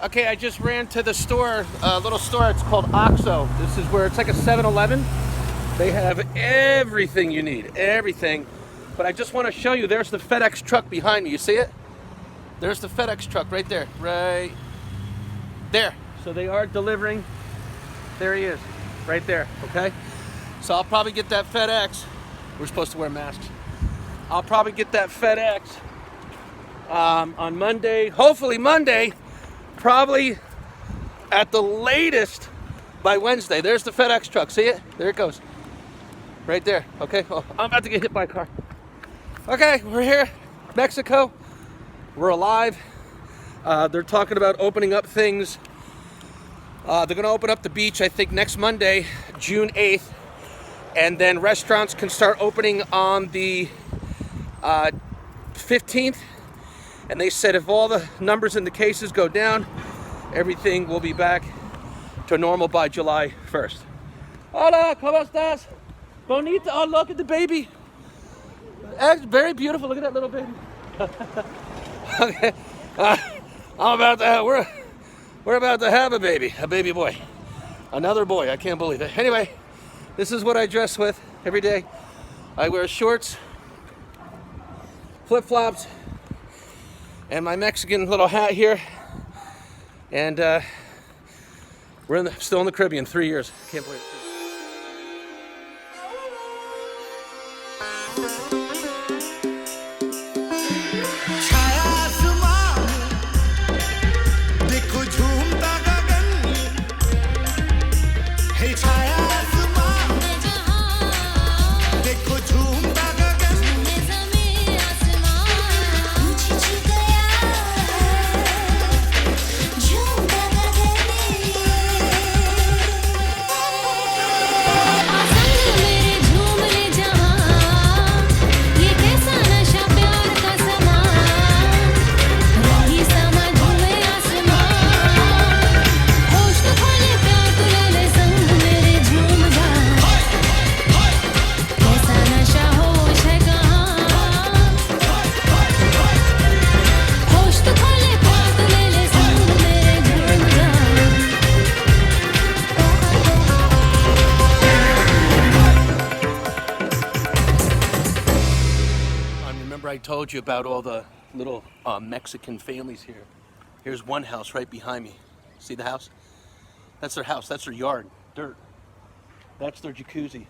Okay, I just ran to the store, a little store. It's called OXO. This is where it's like a 7-Eleven. They have everything you need, everything. But I just want to show you, there's the FedEx truck behind me. You see it? There's the FedEx truck right there, right there. So they are delivering. There he is, right there, okay? So I'll probably get that FedEx. We're supposed to wear masks. I'll probably get that FedEx on Monday, hopefully Monday, probably at the latest by Wednesday. There's the FedEx truck, see it? There it goes, right there, okay? Oh, I'm about to get hit by a car. Okay, we're here, Mexico, we're alive. They're talking about opening up things. They're gonna open up the beach, I think, next Monday, June 8th, and then restaurants can start opening on the 15th. And they said if all the numbers in the cases go down, everything will be back to normal by July 1st. Hola, ¿cómo estás? Bonita. Oh, look at the baby. Very beautiful. Look at that little baby. Okay. We're about to have a baby boy. Another boy. I can't believe it. Anyway, this is what I dress with every day. I wear shorts, flip-flops, and my Mexican little hat here. And we're still in the Caribbean, 3 years. Can't believe it. I told you about all the little Mexican families here. Here's one house right behind me. See the house? That's their house. That's their yard. Dirt. That's their jacuzzi.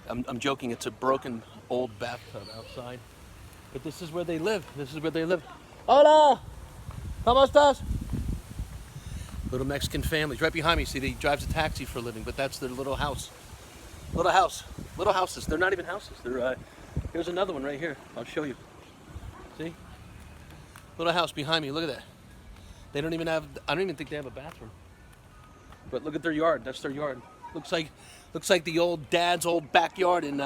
I'm joking. It's a broken old bathtub outside. But this is where they live. This is where they live. Hola! ¿Cómo estás? Little Mexican families. Right behind me. See, he drives a taxi for a living, but that's their little house. Little house. Little houses. They're not even houses. They're here's another one right here. I'll show you. See? Little house behind me. Look at that. They don't even have, I don't even think they have a bathroom. But look at their yard. That's their yard. Looks like the old dad's old backyard in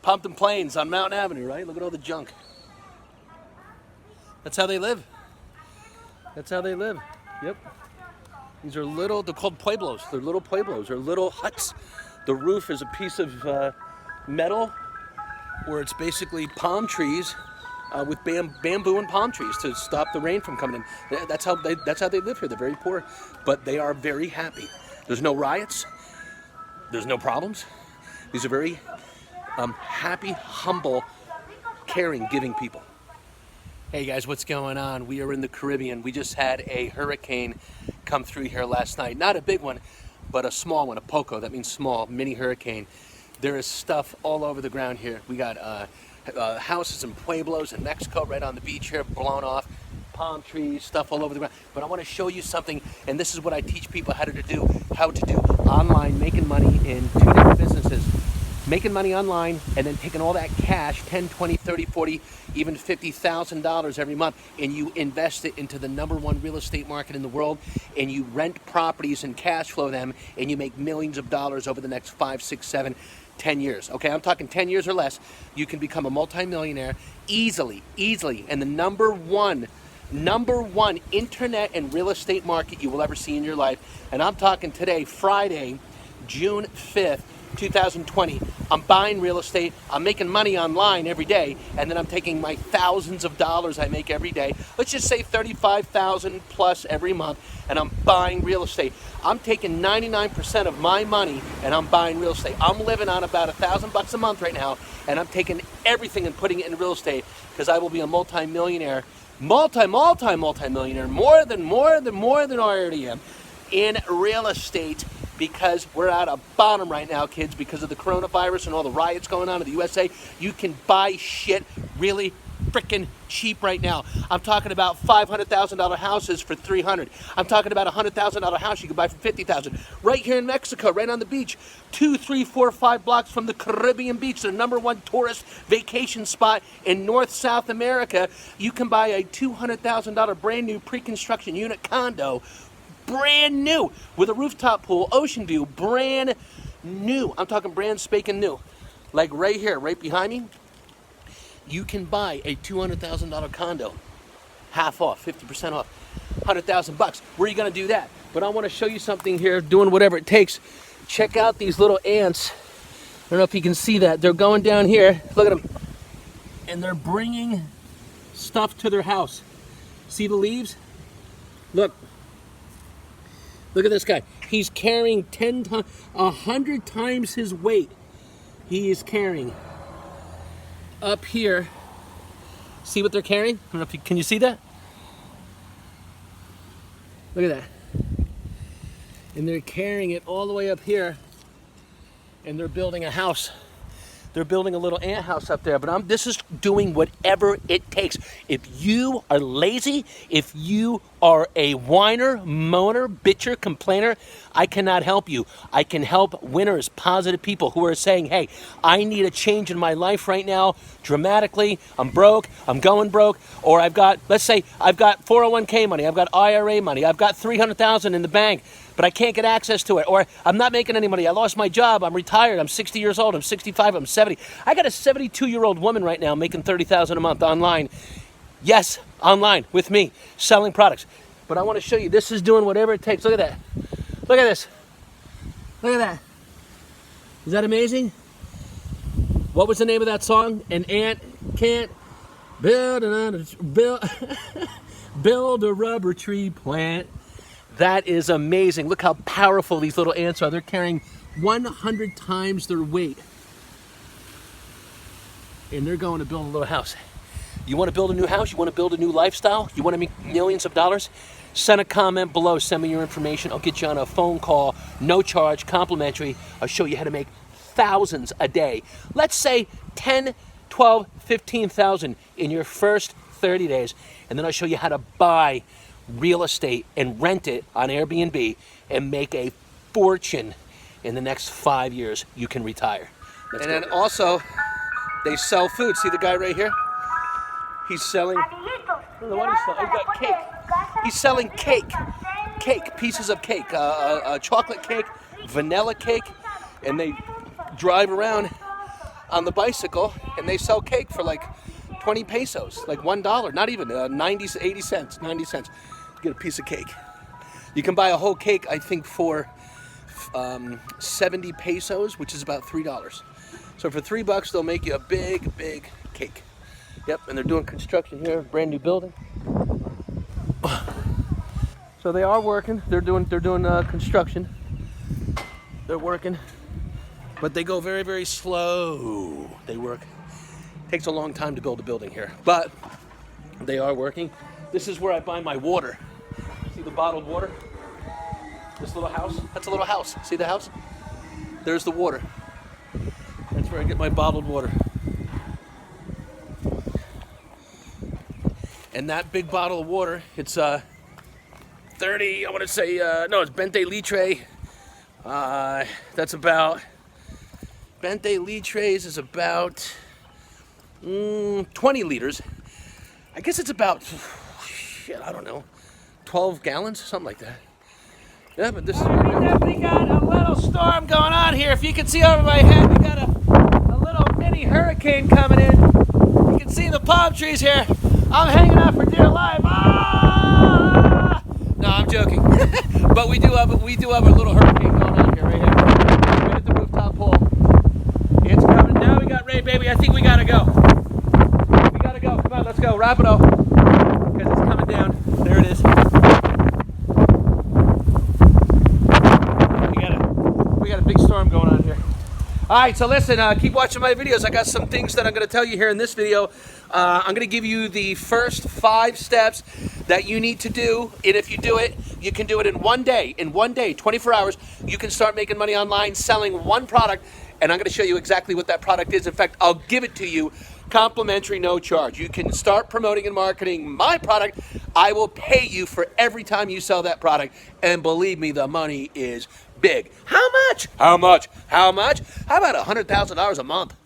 Pompton Plains on Mountain Avenue, right? Look at all the junk. That's how they live. That's how they live. Yep. These are little, they're called pueblos. They're little pueblos. They're little huts. The roof is a piece of metal, where it's basically palm trees with bamboo and palm trees to stop the rain from coming in. That's how they live here. They're very poor, but they are very happy. There's no riots. There's no problems. These are very happy, humble, caring, giving people. Hey guys, what's going on? We are in the Caribbean. We just had a hurricane come through here last night. Not a big one, but a small one, a poco. That means small, mini hurricane. There is stuff all over the ground here. We got houses and pueblos in Mexico right on the beach here, blown off, palm trees, stuff all over the ground. But I want to show you something, and this is what I teach people how to do online, making money in 2 different businesses. Making money online and then taking all that cash, 10, 20, 30, 40, even $50,000 every month, and you invest it into the #1 real estate market in the world, and you rent properties and cash flow them, and you make millions of dollars over the next 5, 6, 7, 10 years. Okay, I'm talking 10 years or less. You can become a multimillionaire easily, and the number one internet and real estate market you will ever see in your life. And I'm talking today, Friday, June 5th, 2020. I'm buying real estate, I'm making money online every day, and then I'm taking my thousands of dollars I make every day, let's just say 35,000 plus every month, and I'm buying real estate. I'm taking 99% of my money and I'm buying real estate. I'm living on about $1,000 a month right now, and I'm taking everything and putting it in real estate because I will be a multi-millionaire, multi-millionaire, more than I already am in real estate, because we're at a bottom right now, kids, because of the coronavirus and all the riots going on in the USA. You can buy shit really freaking cheap right now. I'm talking about $500,000 houses for $300. I'm talking about a $100,000 house you can buy for $50,000. Right here in Mexico, right on the beach, 2, 3, 4, 5 blocks from the Caribbean beach, the #1 tourist vacation spot in North South America. You can buy a $200,000 brand new pre-construction unit condo, brand new, with a rooftop pool, ocean view, brand new. I'm talking brand spanking new. Like right here, right behind me, you can buy a $200,000 condo, half off, 50% off, $100,000. Where are you gonna do that? But I wanna show you something here, doing whatever it takes. Check out these little ants. I don't know if you can see that. They're going down here, look at them. And they're bringing stuff to their house. See the leaves? Look. Look at this guy. He's carrying 100 times his weight. He is carrying up here. See what they're carrying? I don't know if you, can you see that? Look at that. And they're carrying it all the way up here, and they're building a house. They're building a little ant house up there, but this is doing whatever it takes. If you are lazy, if you are a whiner, moaner, bitcher, complainer, I cannot help you. I can help winners, positive people who are saying, hey, I need a change in my life right now, dramatically. I'm broke, I'm going broke, or I've got, let's say, I've got 401k money, I've got IRA money, I've got $300,000 in the bank, but I can't get access to it, or I'm not making any money, I lost my job, I'm retired, I'm 60 years old, I'm 65, I'm 70. I got a 72-year-old woman right now making $30,000 a month online. Yes, online with me, selling products. But I want to show you, this is doing whatever it takes. Look at that. Look at this. Look at that. Is that amazing? What was the name of that song? An ant can't build build a rubber tree plant. That is amazing. Look how powerful these little ants are. They're carrying 100 times their weight. And they're going to build a little house. You want to build a new house? You want to build a new lifestyle? You want to make millions of dollars? Send a comment below. Send me your information. I'll get you on a phone call. No charge, complimentary. I'll show you how to make thousands a day. Let's say 10, 12, 15,000 in your first 30 days. And then I'll show you how to buy real estate and rent it on Airbnb and make a fortune in the next 5 years. You can retire. And then also, they sell food. See the guy right here? He's selling, I don't know what he's selling. He's got cake. He's selling cake, pieces of cake, a chocolate cake, vanilla cake, and they drive around on the bicycle and they sell cake for like 20 pesos, like $1, not even 80 cents, 90 cents. Get a piece of cake. You can buy a whole cake, I think, for 70 pesos, which is about $3. So for $3, they'll make you a big cake. Yep, and they're doing construction here, brand new building. So they are working. They're doing construction. They're working, but they go very slow. They work. Takes a long time to build a building here, but they are working. This is where I buy my water. See the bottled water? This little house? That's a little house. See the house? There's the water. That's where I get my bottled water. And that big bottle of water, it's 30, I want to say, no, it's 20 litre. That's about, 20 litres is about 20 liters. I guess it's about, shit, I don't know, 12 gallons, something like that. Yeah, but this is... We definitely got a little storm going on here. If you can see over my head, we got a little mini hurricane coming in. You can see the palm trees here. I'm hanging out for dear life. Ah! No, I'm joking. But we do have a little hurricane going on here, right here. Right at the rooftop pole. baby, I think we gotta go. We gotta go. Come on, let's go. Wrap it up. Because it's coming down. There it is. We got a big storm going on here. All right, so listen, keep watching my videos. I got some things that I'm going to tell you here in this video. I'm going to give you the first 5 steps that you need to do, and if you do it, you can do it in one day. In one day, 24 hours, you can start making money online selling one product, and I'm going to show you exactly what that product is. In fact, I'll give it to you complimentary, no charge. You can start promoting and marketing my product. I will pay you for every time you sell that product, and believe me, the money is big. How much? How much? How much? How about $100,000 a month?